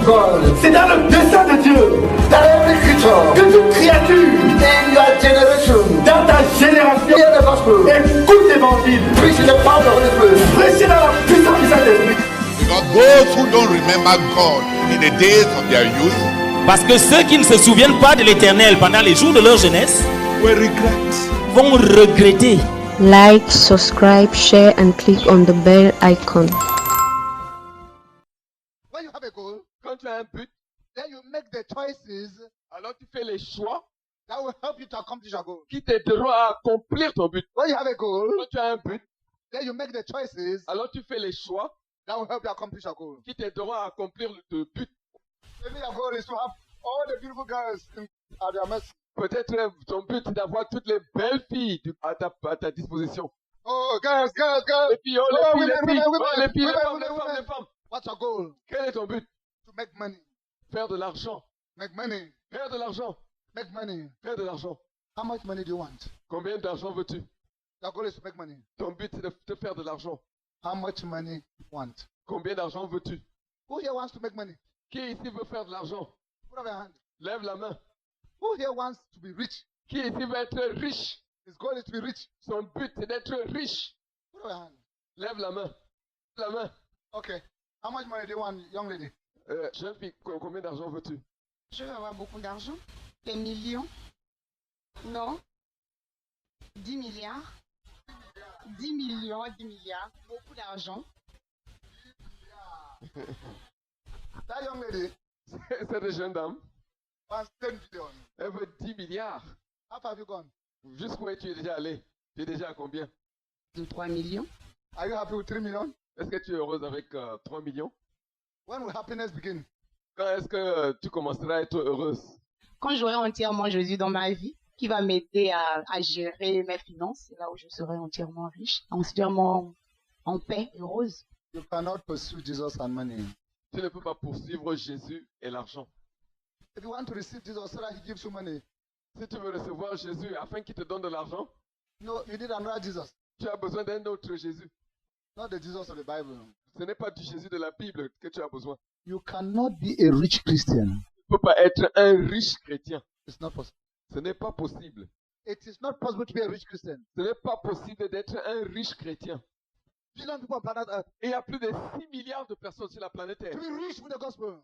God. C'est dans le dessein de Dieu That every creature que toute créature in your generation dans ta génération hear the gospel. écoute l'évangile. Preach in the power of the Holy Spirit. Prêchez dans la puissance du Saint-Esprit. Because those who don't remember God in the days of their youth Parce que ceux qui ne se souviennent pas de l'Éternel pendant les jours de leur jeunesse will regret. vont regretter. Like, subscribe, share and click on the bell icon. When you have a goal, Quand tu as un but, then you make the choices alors tu fais les choix that will help you to accomplish your goal. qui t'aideront à accomplir ton but. When you have a goal, Quand tu as un but, then you make the choices alors tu fais les choix that will help you accomplish your goal. qui t'aideront à accomplir le but. Maybe your goal is to have all the beautiful girls at your mercy. Peut-être ton but c'est d'avoir toutes les belles filles à ta disposition. Oh, girls, girls, girls. Les filles, oh, les Oh, filles, women, les filles, women, oh, les filles, les women, femmes, women, les femmes, women. les femmes. What's your goal? Quel est ton but? To make money. Faire de l'argent. Make money. Faire de l'argent. Make money. Faire de l'argent. How much money do you want? Combien d'argent veux-tu? Your goal is to make money. Ton but c'est de faire de l'argent. How much money you want? Combien d'argent veux-tu? Who here wants to make money? Qui ici veut faire de l'argent? Put up your hand. Lève la main. Who here wants to be rich? Qui ici veut être riche? His goal is to be rich. Son but c'est d'être riche. Put up your hand. Lève la main. La main. Okay. How much money do you want, young lady? Jeune fille, combien d'argent veux-tu? Je veux avoir beaucoup d'argent. Des millions. Non. 10 milliards. 10 millions, 10 milliards. Beaucoup d'argent. That young lady Cette jeune dame, wants 10 billion. elle veut 10 milliards. How far have you gone? Jusqu'où es-tu déjà allé? Tu es déjà à combien? De 3 millions. Are you happy with 3 million? Est-ce que tu es heureuse avec 3 millions? When will happiness begin? Quand est-ce que tu commenceras à être heureuse? Quand j'aurai entièrement Jésus dans ma vie, qui va m'aider à gérer mes finances, c'est là où je serai entièrement riche, entièrement en paix, heureuse. You cannot pursue Jesus and money. Tu ne peux pas poursuivre Jésus et l'argent. If you want to receive Jesus so that he gives you money, Si tu veux recevoir Jésus afin qu'il te donne de l'argent, no, you need another Jesus. tu as besoin d'un autre Jésus. Not the Jesus of the Bible. Ce n'est pas du Jésus de la Bible que tu as besoin. You cannot be a rich Christian. Tu ne peux pas être un riche chrétien. It's not possible. Ce n'est pas possible. It is not possible to be a rich Christian. Ce n'est pas possible d'être un riche chrétien. Billion people on planet Earth. Et il y a plus de 6 milliards de personnes sur la planète Terre To be rich with the gospel.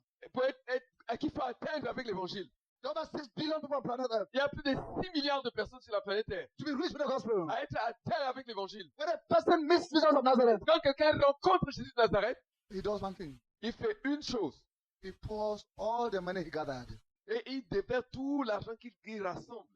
à qui il faut atteindre avec l'évangile. There are over 6 billion people on planet Earth. Il y a plus de 6 milliards de personnes sur la planète Terre To be rich with the gospel. à être atteint avec l'évangile. When a person meets Jesus of Nazareth, Quand quelqu'un rencontre Jésus de Nazareth, he does one thing. il fait une chose. He pours all the money he gathered Et il déverse tout l'argent qu'il rassemble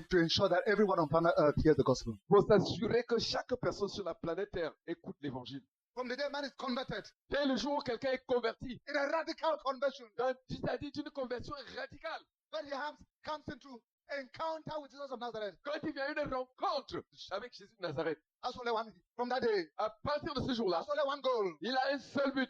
to ensure that everyone on planet Earth hears the gospel. pour s'assurer que chaque personne sur la planète Terre écoute l'évangile. From the day man is converted, Dès le jour où quelqu'un est converti, in a radical conversion, c'est-à-dire une conversion radicale, when he comes into encounter with Jesus of Nazareth, quand il vient à une rencontre avec Jésus de Nazareth, that's only one. From that day, à partir de ce jour-là, that's only one goal: il a un seul but.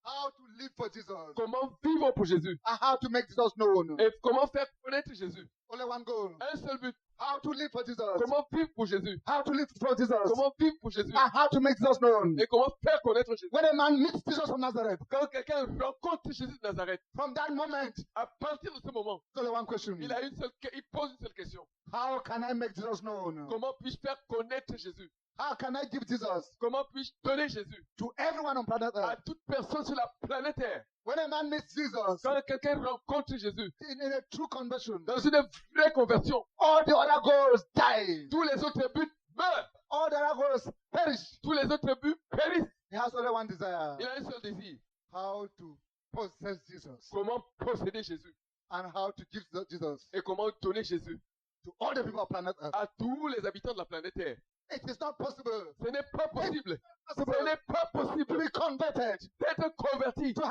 how to live for Jesus Comment vivre pour Jésus and how to make Jesus known. et comment faire connaître Jésus. Only one goal: Un seul but. how to live for Jesus, Comment vivre pour Jésus. how to live for Jesus, Comment vivre pour Jésus. and how to make Jesus known. Et comment faire connaître Jésus. When a man meets Jesus of Nazareth, Quand quelqu'un rencontre Jésus de Nazareth, from that moment, à partir de ce moment, there's only one question: il pose une seule question. how can I make Jesus known? Comment puis-je faire connaître Jésus? How can I give Jesus Comment puis-je donner Jésus to everyone on planet à Earth? toute personne sur la planète Terre? When a man meets Jesus Quand quelqu'un rencontre Jésus in a true conversion, dans une vraie conversion, all the other goals die. tous les autres buts meurent. All the other goals perish. Tous les autres buts périssent. He has only one desire: Il a un seul désir. how to possess Jesus Comment posséder Jésus? and how to give Jesus Et comment donner Jésus to all the people on planet Earth. à tous les habitants de la planète Terre? It is not possible. Ce n'est pas possible. Ce Possible n'est pas to possible be converted, d'être converti. to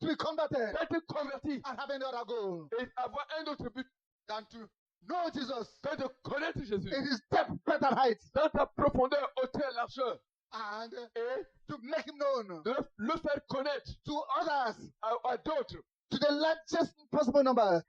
be converted, D'être converti and have any other goal et avoir un autre but than to know Jesus que de connaître Jésus in his depth, breadth, and height, dans sa profondeur, hauteur, largeur and et to make him known de le faire connaître to others à d'autres to the largest possible number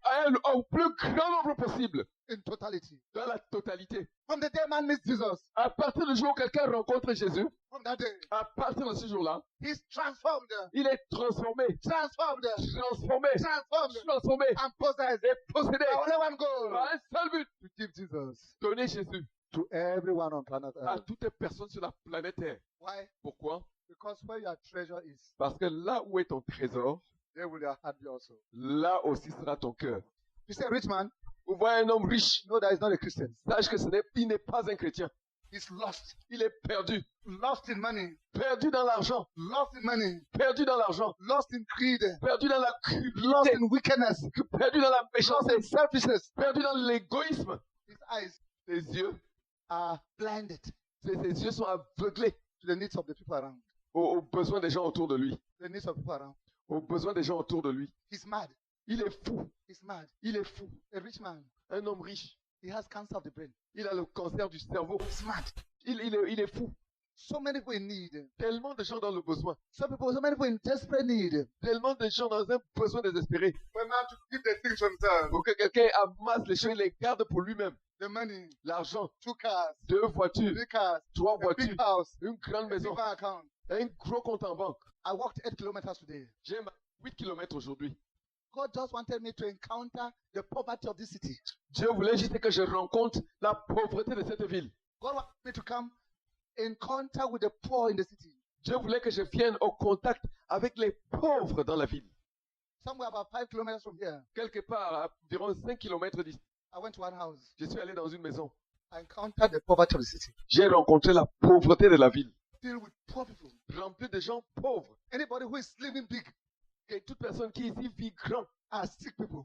au plus grand nombre possible, in totality. dans la totalité. From the day man meets Jesus, À partir du jour où quelqu'un rencontre Jésus, from that day, à partir de ce jour-là, he's transformed, il est transformé, transformed, transformé, transformed, transformé and possessed. et possédé By only one goal, par un seul but, to give Jesus donner Jésus to everyone on planet à Earth. toutes les personnes sur la planète Terre. Why? Pourquoi? Because where your treasure is, Parce que là où est ton trésor, there will your heart be also. là aussi sera ton cœur. You see a rich man, Vous voyez un homme riche, know that he's not a Christian. sache que il n'est pas un chrétien. He's lost. Il est perdu. Lost in money. Perdu dans l'argent. Lost in money. Perdu dans l'argent. Lost in greed. Perdu dans la Lost cupidité. in wickedness. Perdu dans la Lost méchanceté. in selfishness. Perdu dans l'égoïsme. His eyes Ses yeux, are blinded ses yeux sont aveuglés to the needs of the people around. aux besoins des gens autour de lui. The needs of people around. Aux besoins des gens autour de lui. He's mad. Il est fou. He's mad. Il est fou. A rich man. Un homme riche. He has cancer of the brain. Il a le cancer du cerveau. He's mad. Il est fou. So many people in need. Tellement de gens dans le besoin. So many people in desperate need. Tellement de gens dans un besoin désespéré. For man to keep the things for himself. Pour que quelqu'un amasse les choses et les garde pour lui-même. The money. L'argent. 2 cars. 2 voitures. 3 cars. 3 A voitures. big house. Une grande A maison. big bank account. Un gros compte en banque. I walked 8 kilometers today. J'ai 8 km aujourd'hui. God just wanted me to encounter the poverty of this city. Dieu voulait juste que je rencontre la pauvreté de cette ville. God wanted me to come in contact with the poor in the city. Dieu voulait que je vienne au contact avec les pauvres dans la ville. Somewhere about 5 kilometers from here, Quelque part, à environ 5 km d'ici, I went to one house. je suis allé dans une maison. I encountered the poverty of the city. J'ai rencontré la pauvreté de la ville. Filled with poor people. Remplie de gens pauvres. Anybody who is living big Et toute personne qui ici vit grand. are sick people.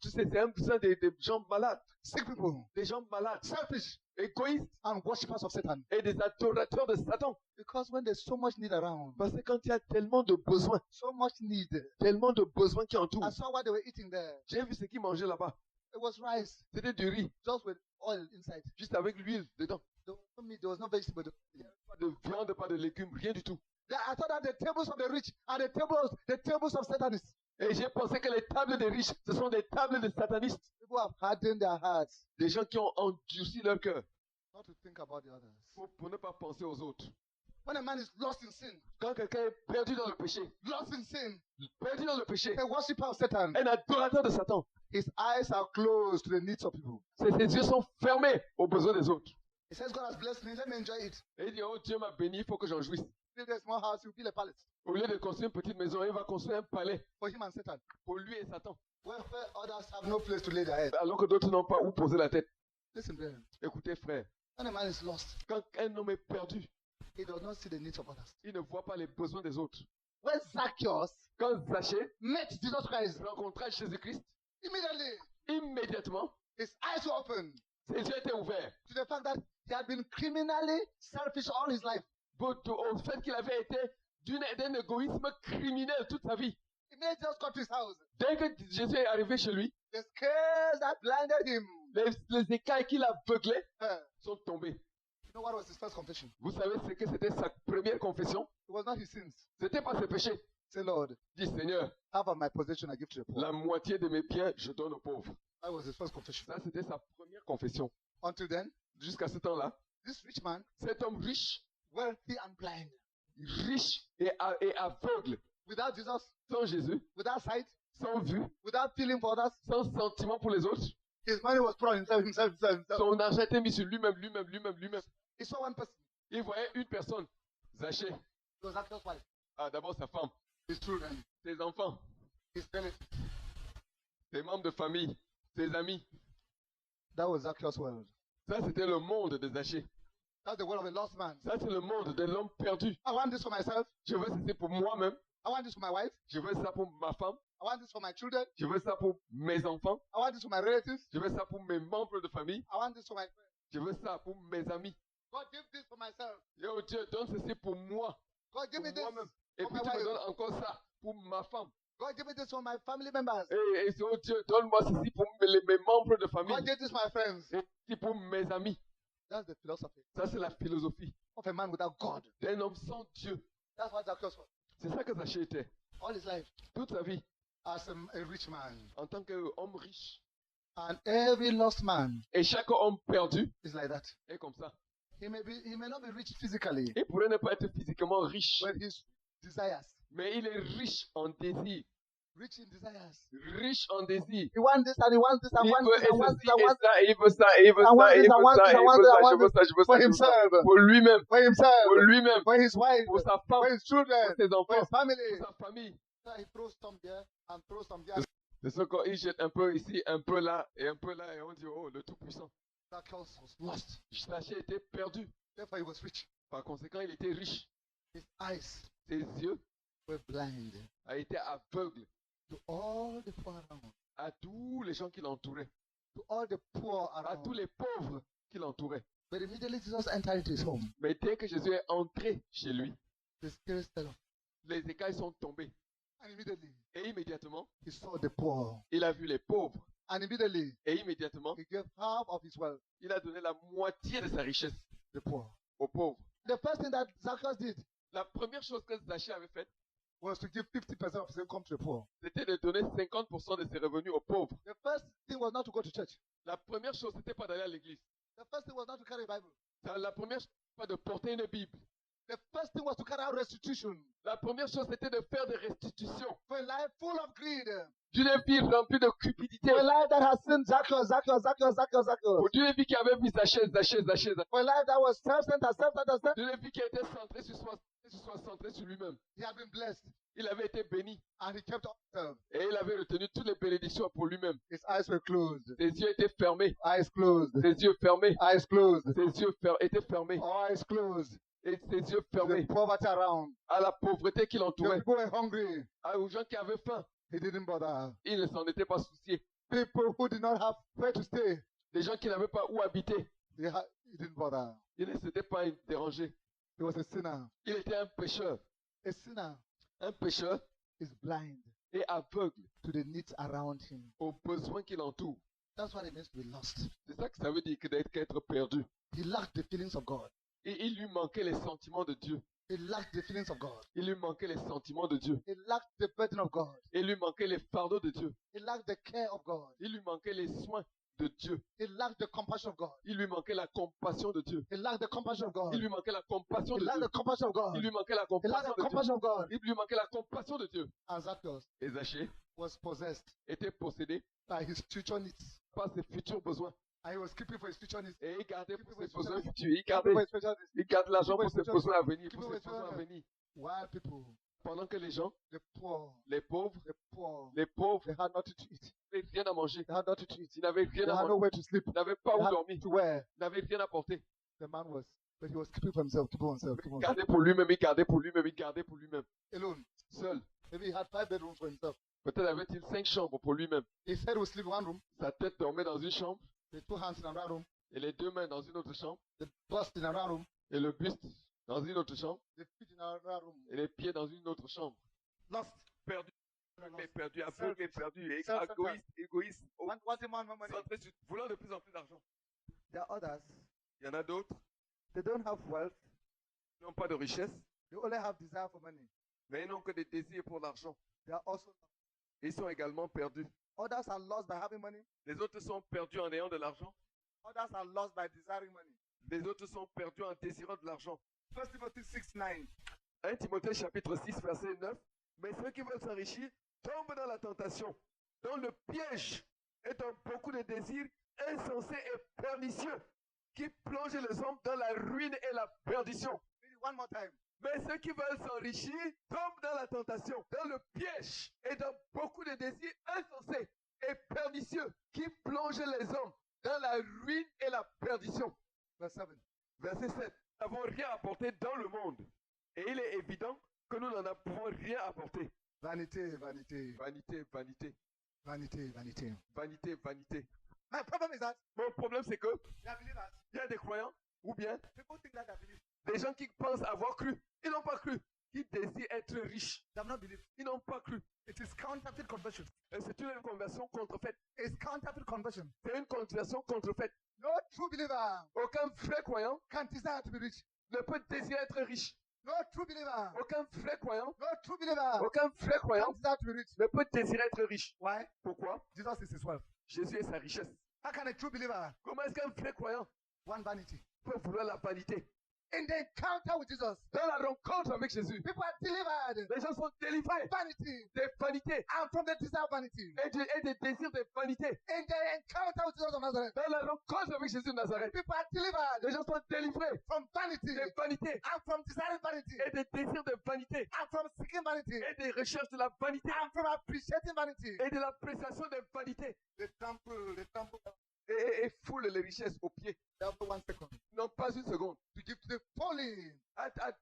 C'est un besoin des gens malades. Sick people. Des gens malades. Selfish. Égoïstes. And worshippers of Satan. Et des adorateurs de Satan. Because when there's so much need around, Parce que quand il y a tellement de besoins, so much need, tellement de besoins qui entourent. I saw what they were eating there. J'ai vu ce qu'ils mangeaient là-bas. It was rice, C'était du riz, just with oil inside. juste avec l'huile dedans. There was no meat, there was no vegetable. Pas de viande, pas de légumes, rien du tout. I thought that the tables of the rich are the tables of Satanists. Et j'ai pensé que les tables des riches, ce sont des tables de satanistes. People have hardened their hearts Des gens qui ont endurci leur cœur not to think about the others. pour ne pas penser aux autres. When a man is lost in sin, Quand quelqu'un est perdu dans le péché, lost in sin, perdu dans le péché, a worshipper of Satan, un adorateur de Satan, his eyes are closed to the needs of people. ses yeux sont fermés aux besoins des autres. He says, God has blessed me, let me enjoy it. Et il dit, oh Dieu m'a béni, il faut que j'en jouisse. Build a small house, you build a palace Au lieu de construire une petite maison, il va construire un palais for him and Satan. pour lui et Satan. Where others have no place to lay their head. Alors que d'autres n'ont pas où poser la tête. Listen, brother. Écoutez frère, When a man is lost, quand un homme est perdu, he does not see the needs of others. il ne voit pas les besoins des autres. When Zacchaeus Quand Zachée met Jesus Christ, rencontra Jésus-Christ, immediately immédiatement, his eyes were open ses yeux étaient ouverts. to the fact that he had been criminally selfish all his life. Au fait qu'il avait été d'un égoïsme criminel toute sa vie. He made Jesus come to his house. Dès que Jésus est arrivé chez lui, The scales that blinded him. les écailles qui l'aveuglaient Uh, sont tombés. you know what was his first confession? Vous savez ce que c'était sa première confession? It was not his sins. C'était pas ses péchés. Say, Lord, Dit Seigneur, half of my possession I give to the poor. la moitié de mes biens, je donne aux pauvres. That was his first confession. Ça, c'était sa première confession. Until then, Jusqu'à ce temps-là, this rich man, cet homme riche, wealthy and blind, riche et aveugle, without Jesus, sans Jésus, without sight, sans vue, without feeling for others, sans sentiment pour les autres, his money was poured on himself. son argent était mis sur lui-même. He saw one person, Il voyait une personne, Zachée. it was Zacchaeus' wife, Ah, d'abord sa femme, his children, ses enfants, his benefits. ses membres de famille, ses amis. That was Zacchaeus' world. Ça, c'était le monde de Zachée. That's the world of a lost man. Ça, c'est le monde de l'homme perdu. I want this for myself. Je veux ça pour moi-même. I want this for my wife. Je veux ça pour ma femme. I want this for my children. Je veux ça pour mes enfants. I want this for my relatives. Je veux ça pour mes membres de famille. I want this for my friends. Je veux ça pour mes amis. God, give this for myself. Yo, Dieu, donne ceci pour moi, God, give pour me this moi-même. Et for puis my tu me wife. donnes encore ça pour ma femme. God, give me this for my family members. Et oh Dieu, donne-moi ceci pour mes membres de famille. God, give this for my friends. Et ceci pour mes amis. That's the philosophy Ça, c'est la philosophie of a man without God. d'un homme sans Dieu. That's what Zacchaeus was. C'est ça que Zachée était. All his life. Toute sa vie. as a rich man. en tant qu'homme riche. And every lost man Et chaque homme perdu is like that. est comme ça. He may not be rich physically, Il pourrait ne pas être physiquement riche, but his desires. mais il est riche en désir. Rich in desires. Riche en désir. He wants this and he wants this and Il wants veut this and wants ceci this and et wants ça, et il veut ça, et il veut I want ça, et this, il I veut want ça, this, et I il want veut this, ça, I je want veux ça, je veux for ça, je veux ça. himself, Pour lui-même, for himself, pour lui-même, for his wife, pour sa for femme, his children, pour ses for enfants, his family. pour sa famille. So he throws some there and throws some there. C'est ce qu'il jette un peu ici, un peu là, et on dit, oh, le Tout-Puissant. Zacchaeus was lost. Zaché était perdu. Therefore he was rich. Par conséquent, il était riche. His eyes Ses yeux were blind a été aveugle to all the poor around, à tous les gens qui l'entouraient, to all the poor à around. tous les pauvres qui l'entouraient. But immediately Jesus entered into his home. Mais dès que Jésus est entré chez lui, The spirits fell off. les écailles sont tombées. And immediately Et immédiatement, he saw the poor. il a vu les pauvres. And immediately Et immédiatement, he gave half of his wealth il a donné la moitié de sa richesse to the poor. aux pauvres. The first thing that Zacchaeus did La première chose que Zaché avait faite, was to give 50% of his income to the poor. c'était de donner 50% de ses revenus aux pauvres. The first thing was not to go to church. La première chose, c'était pas d'aller à l'église. The first thing was not to carry a Bible. La première chose, pas de porter une Bible. The first thing was to carry out restitution La première chose, c'était de faire des restitutions. for a life full of greed. D'une vie remplie de cupidité. For a life that has seen Zacchaeus. Pour d'une vie qui avait vu Zaché. For a life that was self-centered. D'une vie qui était centrée sur soi, centrée sur lui-même. He had been blessed Il avait été béni and he kept up himself. et il avait retenu toutes les bénédictions pour lui-même. His eyes were closed. Ses yeux étaient fermés. Eyes closed. Ses yeux fermés. Eyes closed. Ses yeux étaient fermés. Eyes closed. Et ses yeux To the fermés poverty around. à la pauvreté qui The l'entourait. people were hungry. Aux gens qui avaient faim. He didn't bother. Il ne s'en était pas soucié. People who did not have where to stay. Des gens qui n'avaient pas où habiter. He didn't bother. Il ne s'était pas dérangé. He was a sinner. Il était un pécheur. A sinner Un pécheur is blind et aveugle to the needs around him. aux besoins qui l'entourent. That's what it means to be lost. C'est ça que ça veut dire que qu'être perdu. He lacked the feelings of God. Et il lui manquait les sentiments de Dieu. He lacked the feelings of God. Il lui manquait les sentiments de Dieu. He lacked the burden of God. Il lui manquait les fardeaux de Dieu. He lacked the care of God. Il lui manquait les soins de Dieu. He lacked the compassion of God. Il lui manquait la compassion de Dieu. He lacked the compassion of God. Il lui manquait la compassion He de lacked Dieu. the compassion of God. Il lui manquait la He lacked compassion the de Dieu. compassion of God. Il lui manquait la compassion de Dieu. And Zacchaeus Et Zaché was possessed était possédé by his future needs. par ses futurs besoins. And he was keeping for his future needs. Et il gardait pour ses Keeping for besoins his futurs. Il Keeping for gardait, his future needs. il garde l'argent pour ses Keeping for his besoins à venir. Keeping Pour for ses his besoins à future venir. While people, Pendant que les gens, the poor, les pauvres, they they had nothing to eat. n'avaient rien à manger. They had nothing to eat. Ils n'avaient rien They à had manger. nowhere to sleep. Ils n'avaient pas They où had dormir. to wear. Ils n'avaient rien à porter. The man was, but he was keeping for himself, keeping for himself, keeping for Il himself. gardait pour lui-même, il gardait pour lui-même, il gardait pour lui-même. Alone. Seul. Maybe he had 5 bedrooms for himself. Peut-être avait-il 5 chambres pour lui-même. His head would sleep in one room, Sa tête dormait dans une chambre the 2 hands in another room, et les 2 mains dans une autre chambre the bust in another room, et le buste dans une autre chambre the feet in another room. et les pieds dans une autre chambre. Lost. Perdu. Mais perdu, aveugle et perdu, et Self-centered. égoïste, Wanting more money. centré sur, voulant de plus en plus d'argent. There are others. Il y en a d'autres They don't have wealth. qui n'ont pas de richesse, They only have desire for money. mais ils n'ont que des désirs pour l'argent. They are also. Ils sont également perdus. Others are lost by having money. Les autres sont perdus en ayant de l'argent. Others are lost by desiring money. Les autres sont perdus en désirant de l'argent. 1 Timothy 6:9. 1 Timothée chapitre 6 verset 9. Mais ceux qui veulent s'enrichir tombent dans la tentation, dans le piège et dans beaucoup de désirs insensés et pernicieux qui plongent les hommes dans la ruine et la perdition. Read it one more time. Mais ceux qui veulent s'enrichir tombent dans la tentation, dans le piège et dans beaucoup de désirs insensés et pernicieux qui plongent les hommes dans la ruine et la perdition. Verse 7. Verset 7. Nous n'avons rien apporté dans le monde. Et il est évident que nous n'en pouvons rien apporter. Vanity, vanity, Vanité, vanité, vanity, vanity. vanité, vanité. My problem is that Mon problème, c'est que they are believers. il y a des croyants, ou bien People think that they believe. des gens qui pensent avoir cru. Ils n'ont pas cru. Qui désirent être riches. They have not believed. Ils n'ont pas cru. It is counterfeit conversion. Et c'est une conversion contrefaite. It's counterfeit conversion. C'est une conversion contrefaite. No true believer Aucun vrai croyant can desire to be rich. ne peut désirer être riche. No true believer. Aucun vrai croyant, No true believer. aucun vrai croyant Comes out to be rich. ne peut désirer être riche. Why? Pourquoi? Jesus is his wealth. Jésus est sa richesse. How can a true believer Comment est-ce qu'un vrai croyant want vanity? peut vouloir la vanité? In the encounter with Jesus, Dans la rencontre avec Jésus, people are delivered. les gens sont délivrés Vanity. des vanités And from the desire of vanity. et des désirs de vanité. In the encounter with Jesus of Nazareth, Dans la rencontre avec Jésus de Nazareth, people are delivered les gens sont délivrés from vanity. des vanités And from desiring vanity. et des désirs de vanité And from seeking vanity. et des recherches de la vanité And from appreciating vanity. et de l'appréciation de vanité They trample et foulent les richesses aux pieds. after 1 second Non, pas une seconde. to give to the folly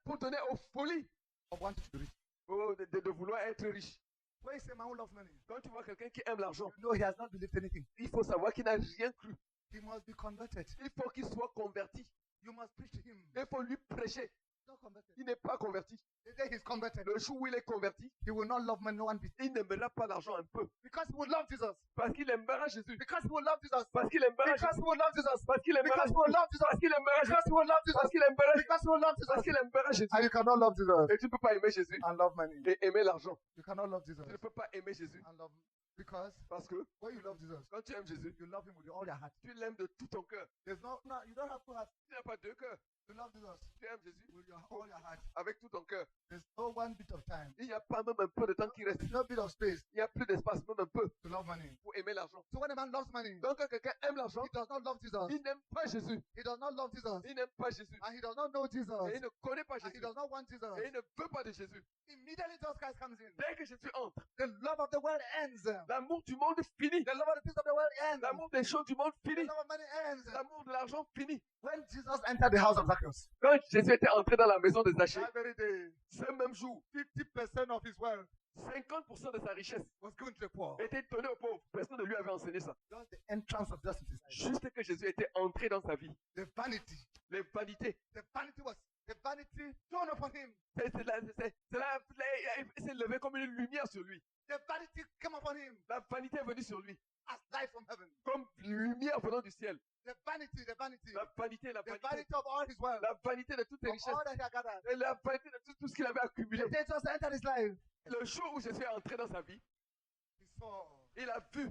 Pour donner aux folies of wanting to be rich. de vouloir être riche. When you say man who loves money, Quand tu vois quelqu'un qui aime l'argent, you know he has not believed anything. il faut savoir qu'il n'a rien cru. He must be converted. Il faut qu'il soit converti. You must preach to him. Il faut lui prêcher. He's not converted. Il n'est pas converti. The day he's converted, Le jour où il est converti, he will not love money no one bit. il n'aimera pas l'argent un peu. Because he will love Jesus. Parce qu'il aimera Jésus. Because he will love Jesus. Parce qu'il aimera Because Jésus. he will love Jesus. Parce qu'il aimera Because he Jésus. will love Jesus. Parce qu'il aimera Jésus. Because he will love Jesus. Parce qu'il aimera Jésus. Because he will love Parce Jesus. qu'il aimera Jésus. And you cannot love Jesus Et tu ne peux pas aimer Jésus and love money. et aimer l'argent. You cannot love Jesus Tu ne peux pas aimer Jésus and love because parce que when you love Jesus, quand tu aimes Jésus, you love him with all your heart. tu l'aimes de tout ton cœur. There's no, you don't have to have Tu n'as pas deux cœurs. to love Jesus Tu aimes Jésus with all your heart. avec tout ton cœur. There's no one bit of time. Il n'y a pas même un peu de temps qui reste. There's no bit of space Il n'y a plus d'espace, même un peu, to love money. pour aimer l'argent. So when a man loves money, Donc quand quelqu'un aime l'argent, he does not love Jesus. il n'aime pas Jésus. He does not love Jesus. Il n'aime pas Jésus. And he does not know Jesus. Et il ne connaît pas And he Jésus. does not want Jesus. Et il ne veut pas de Jésus. Immediately Jesus Christ comes in. Dès que Jésus entre, The love of the world ends. The l'amour du monde finit. love of the things of the world ends. L'amour des choses du monde The finit. love of money ends. L'amour de l'argent finit. When Jesus entered the house of Zacchaeus, Quand Jésus était entré dans la maison de Zachée, that very day, ce même jour, 50% of his wealth 50% de sa richesse was given to the poor. était donnée aux pauvres. Personne ne lui avait enseigné ça. Just the entrance of justice. Juste que Jésus était entré dans sa vie. The vanity. Les vanités. The vanity thrown upon him. C'est levé comme une lumière sur lui. The vanity came upon him La vanité est venue sur lui. as light from heaven. Comme lumière venant du ciel. The vanity, La vanité, la the vanité. vanity of all his wealth, La vanité de toutes les of richesses. all that he had gathered. Et la vanité de tout ce qu'il avait accumulé. The day Jesus entered his life, Le jour où Jésus est entré dans sa vie, he saw, il a vu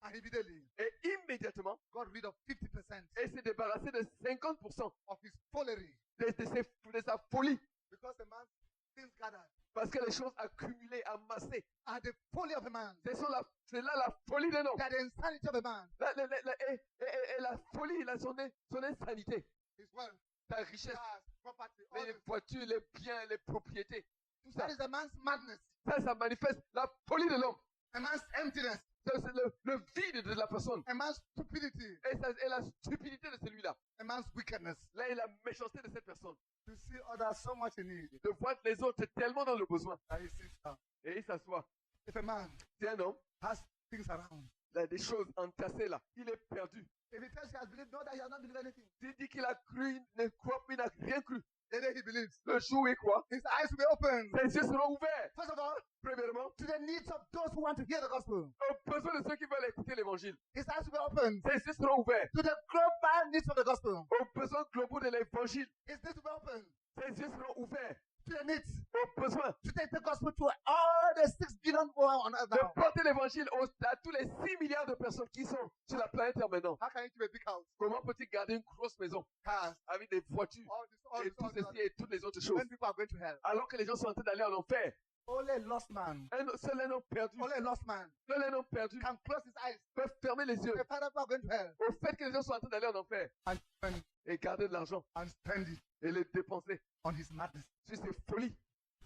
and immediately et immédiatement, got rid of 50% et s'est débarrassé de 50% of his foolery. de sa folie. Because the man's things gathered. Parce que les choses accumulées, amassées, And the folly of a man, c'est là la folie d'un homme. that the insanity of a man, Et la folie, son insanité, his wealth, sa richesse, cars, property, all les this. voitures, les biens, les propriétés, tout ça. That is a man's madness, Ça manifeste la folie de l'homme. a man's emptiness, C'est le vide de la personne. a man's stupidity, Et la stupidité de celui-là. a man's wickedness. Là, et la méchanceté de cette personne. To see others so much in need, De voir les autres tellement dans le besoin. that he sits down. Et il s'assoit. If a man C'est un homme, has things around, il a des choses entassées là. Il est perdu. if he tells he has believed, know that he has not believed anything. S'il dit qu'il a cru, il ne croit pas, il n'a rien cru. The day he believes, Le jour où il croit, his eyes will be open. ses yeux seront ouverts. First of all, Premièrement, to the needs of those who want to hear the gospel. aux besoins de ceux qui veulent écouter l'évangile. His eyes will be open. Ses yeux seront ouverts. To the global needs of the gospel. Aux besoins globaux de l'évangile. His needs will be open. Ses yeux seront ouverts. To the needs Aux besoins to take the gospel to all the 6 billion people on earth de now. porter l'évangile à tous les 6 milliards de personnes qui sont sur la planète Terre maintenant. How can you keep a big house? Comment peux-tu garder une grosse maison Cars, avec des voitures all et this, tout all this. ceci et toutes les autres choses When people are going to hell, alors que les gens sont en train d'aller en enfer? only a lost man, Seul un homme perdu, only a lost man seul un homme perdu can close his eyes. peut fermer les yeux The father people are going to hell au fait que les gens sont en train d'aller en enfer and spend, et garder de l'argent and spend it et les dépenser on his madness. sur ses folies.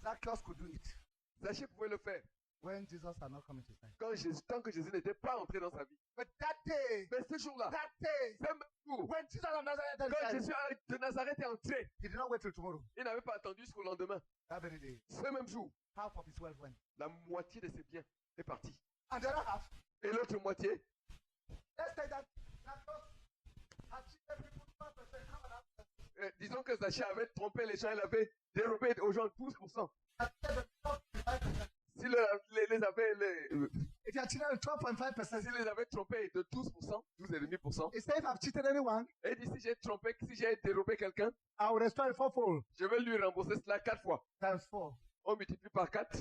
Zacchaeus could do it Zachée pouvait le faire when Jesus had not come into his life. tant que Jésus n'était pas entré dans sa vie. But that day, Mais ce jour-là, when Jesus of Nazareth entered quand his life, Jésus de Nazareth est entré, he did not wait till tomorrow. il n'avait pas attendu jusqu'au lendemain. That very day, Ce même jour, half of his wealth went. la moitié de ses biens est partie. And the other half, Et l'autre moitié, let's say that Zacchaeus had cheated people 12%. How about that? disons que Zachée avait trompé les gens, il avait dérobé aux gens 12%. Had cheated them 5%. S'il les avait, If you have cheated 12.5%, S'il les avait trompés de 12%, 12,5%, he said, if I've cheated anyone, et dit si j'ai trompé, si j'ai dérobé quelqu'un, I will restore it fourfold. je vais lui rembourser cela 4 fois. Times 4. On multiplie par 4,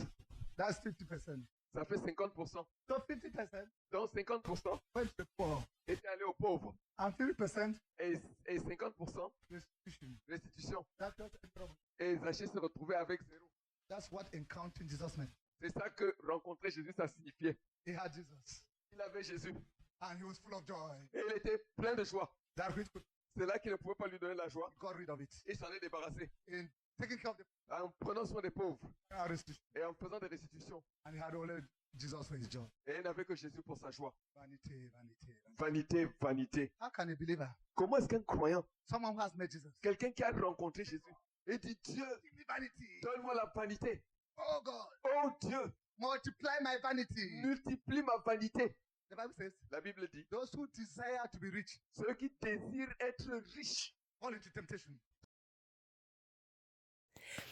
That's 50%. ça fait 50%. So 50% Donc 50% went to the poor. était allé aux pauvres. And 50% Et 50% restitution. restitution. That's what encounter. Et Zachée se retrouvait avec 0. That's what encountering Jesus meant. C'est ça que rencontrer Jésus, ça signifiait. He had Jesus. Il avait Jésus. And he was full of joy. Et il était plein de joie. That which could C'est là qu'il ne pouvait pas lui donner la joie. got rid of it. Il s'en est débarrassé. In taking care of the En prenant soin des pauvres. restitution. Et en faisant des restitutions. And he had only Jesus for his joy. Et il n'avait que Jésus pour sa joie. Vanity, vanity, vanity. Vanité, vanité. How can a believer, Comment est-ce qu'un croyant, someone who has met Jesus, quelqu'un qui a rencontré Jésus, et dit Dieu, give me vanity? donne-moi la vanité. Oh God, Oh Dieu, multiply my vanity. multiplie ma vanité. The Bible says, La Bible dit, those who desire to be rich ceux qui désirent être riches fall into temptation.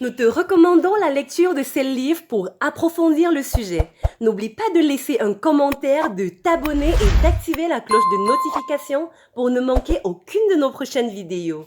Nous te recommandons la lecture de ces livres pour approfondir le sujet. N'oublie pas de laisser un commentaire, de t'abonner et d'activer la cloche de notification pour ne manquer aucune de nos prochaines vidéos.